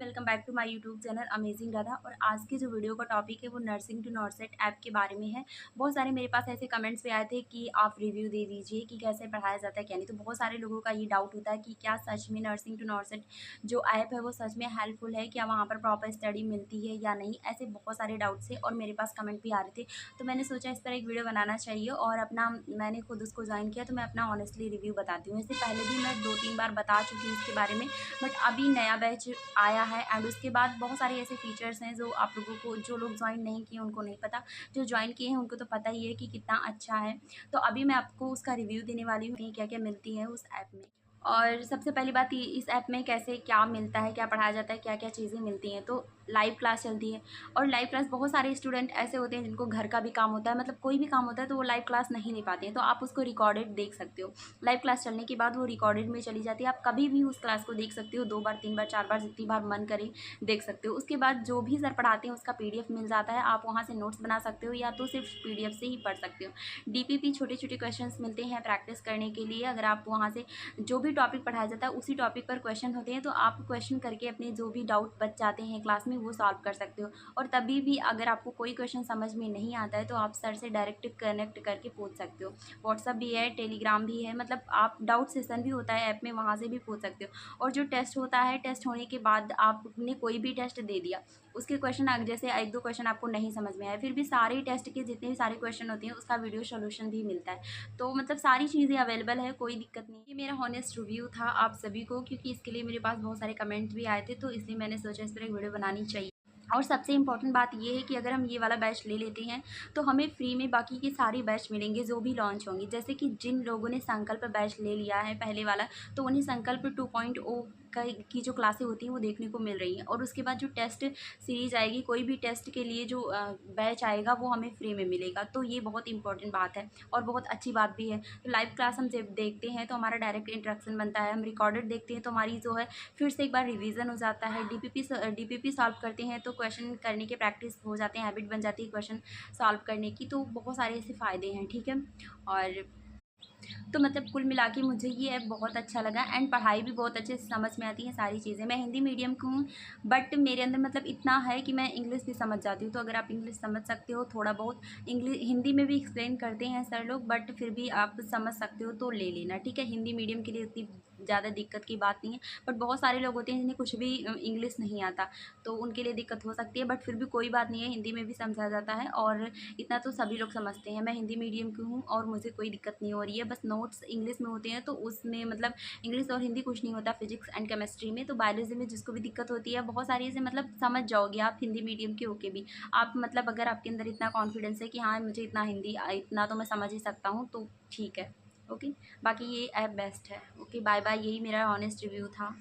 Welcome back to my YouTube channel amazing Radha. और आज की जो वीडियो का टॉपिक है वो नर्सिंग टू नॉर्सेट ऐप के बारे में है। बहुत सारे मेरे पास ऐसे कमेंट्स पे आए थे कि आप रिव्यू दे दीजिए कि कैसे पढ़ाया जाता है क्या नहीं। तो बहुत सारे लोगों का ये डाउट होता है कि क्या सच में नर्सिंग टू नॉर्सेट जो ऐप है वो सच में हेल्पफुल है, क्या वहाँ पर प्रॉपर स्टडी मिलती है या नहीं। ऐसे बहुत सारे डाउट्स थे और मेरे पास कमेंट भी आ रहे थे, तो मैंने सोचा इस पर एक वीडियो बनाना चाहिए और अपना मैंने खुद उसको ज्वाइन किया तो मैं अपना ऑनेस्टली रिव्यू बताती हूँ। इससे पहले भी मैं 2-3 बार बता चुकी हूँ इसके बारे में, बट अभी नया बैच आया है एंड उसके बाद बहुत सारे ऐसे फीचर्स हैं जो आप लोगों को, जो लोग ज्वाइन नहीं किए उनको नहीं पता, जो ज्वाइन किए हैं उनको तो पता ही है कि कितना अच्छा है। तो अभी मैं आपको उसका रिव्यू देने वाली हूँ क्या क्या मिलती है उस ऐप में। और सबसे पहली बात ये, इस ऐप में कैसे क्या मिलता है, क्या पढ़ाया जाता है, क्या क्या चीज़ें मिलती हैं। तो लाइव क्लास चलती है और लाइव क्लास बहुत सारे स्टूडेंट ऐसे होते हैं जिनको घर का भी काम होता है, मतलब कोई भी काम होता है तो वो लाइव क्लास नहीं ले पाते हैं, तो आप उसको रिकॉर्डेड देख सकते हो। लाइव क्लास चलने के बाद वो रिकॉर्डेड में चली जाती है, आप कभी भी उस क्लास को देख सकते हो, 2 बार 3 बार 4 बार जितनी बार मन करे देख सकते हो। उसके बाद जो भी सर पढ़ाते हैं उसका पीडीएफ मिल जाता है, आप वहाँ से नोट्स बना सकते हो या तो सिर्फ पीडीएफ से ही पढ़ सकते हो। डीपीपी छोटे छोटे क्वेश्चंस मिलते हैं प्रैक्टिस करने के लिए। अगर आप वहाँ से जो भी टॉपिक पढ़ाया जाता है उसी टॉपिक पर क्वेश्चन होते हैं, तो आप क्वेश्चन करके अपने जो भी डाउट बच जाते हैं क्लास में वो सॉल्व कर सकते हो। और तभी भी अगर आपको कोई क्वेश्चन समझ में नहीं आता है तो आप सर से डायरेक्ट कनेक्ट करके पूछ सकते हो। व्हाट्सअप भी है, टेलीग्राम भी है, मतलब आप डाउट सेशन भी होता है ऐप में, वहाँ से भी पूछ सकते हो। और जो टेस्ट होता है, टेस्ट होने के बाद आपने कोई भी टेस्ट दे दिया, उसके क्वेश्चन जैसे 1-2 क्वेश्चन आपको नहीं समझ में आए, फिर भी सारे टेस्ट के जितने भी सारे क्वेश्चन होते हैं उसका वीडियो सोल्यूशन भी मिलता है। तो मतलब सारी चीज़ें अवेलेबल है, कोई दिक्कत नहीं। ये मेरा हॉनेस्ट रिव्यू था आप सभी को, क्योंकि इसके लिए मेरे पास बहुत सारे कमेंट्स भी आए थे, तो इसलिए मैंने सोचा इस पर एक वीडियो बनानी चाहिए। और सबसे इम्पॉर्टेंट बात ये है कि अगर हम ये वाला बैच ले लेते हैं तो हमें फ्री में बाकी के सारे बैच मिलेंगे जो भी लॉन्च होंगे। जैसे कि जिन लोगों ने संकल्प बैच ले लिया है पहले वाला, तो उन्हें संकल्प 2.0 की जो क्लासें होती हैं वो देखने को मिल रही हैं। और उसके बाद जो टेस्ट सीरीज आएगी, कोई भी टेस्ट के लिए जो बैच आएगा वो हमें फ्री में मिलेगा। तो ये बहुत इंपॉर्टेंट बात है और बहुत अच्छी बात भी है। तो लाइव क्लास हम जब देखते हैं तो हमारा डायरेक्ट इंटरेक्शन बनता है, हम रिकॉर्डेड देखते हैं तो हमारी जो है फिर से एक बार रिवीजन हो जाता है। डीपीपी सॉल्व करते हैं तो क्वेश्चन करने के प्रैक्टिस हो जाते हैं, हैबिट बन जाती है क्वेश्चन सॉल्व करने की। तो बहुत सारे ऐसे फ़ायदे हैं, ठीक है। और तो मतलब कुल मिला के मुझे ये ऐप बहुत अच्छा लगा एंड पढ़ाई भी बहुत अच्छे से समझ में आती है सारी चीज़ें। मैं हिंदी मीडियम की हूँ, बट मेरे अंदर मतलब इतना है कि मैं इंग्लिश भी समझ जाती हूँ। तो अगर आप इंग्लिश समझ सकते हो थोड़ा बहुत, इंग्लिश हिंदी में भी एक्सप्लेन करते हैं सर लोग, बट फिर भी आप समझ सकते हो तो ले लेना, ठीक है। हिंदी मीडियम के लिए इतनी ज़्यादा दिक्कत की बात नहीं है, बट बहुत सारे लोग होते हैं जिन्हें कुछ भी इंग्लिश नहीं आता, तो उनके लिए दिक्कत हो सकती है। बट फिर भी कोई बात नहीं है, हिंदी में भी समझा जाता है और इतना तो सभी लोग समझते हैं। मैं हिंदी मीडियम की हूँ और मुझे कोई दिक्कत नहीं हो रही है। बस नोट्स इंग्लिश में होते हैं तो उसमें मतलब इंग्लिश और हिंदी कुछ नहीं होता, फिजिक्स एंड केमिस्ट्री में। तो बायोलॉजी में जिसको भी दिक्कत होती है, बहुत सारी ऐसे मतलब समझ जाओगे आप हिंदी मीडियम के होके भी। आप मतलब अगर आपके अंदर इतना कॉन्फिडेंस है कि हाँ मुझे इतना हिंदी इतना तो मैं समझ ही सकता हूँ, तो ठीक है। ओके, बाकी ये ऐप बेस्ट है। ओके, बाय बाय, यही मेरा ऑनेस्ट रिव्यू था।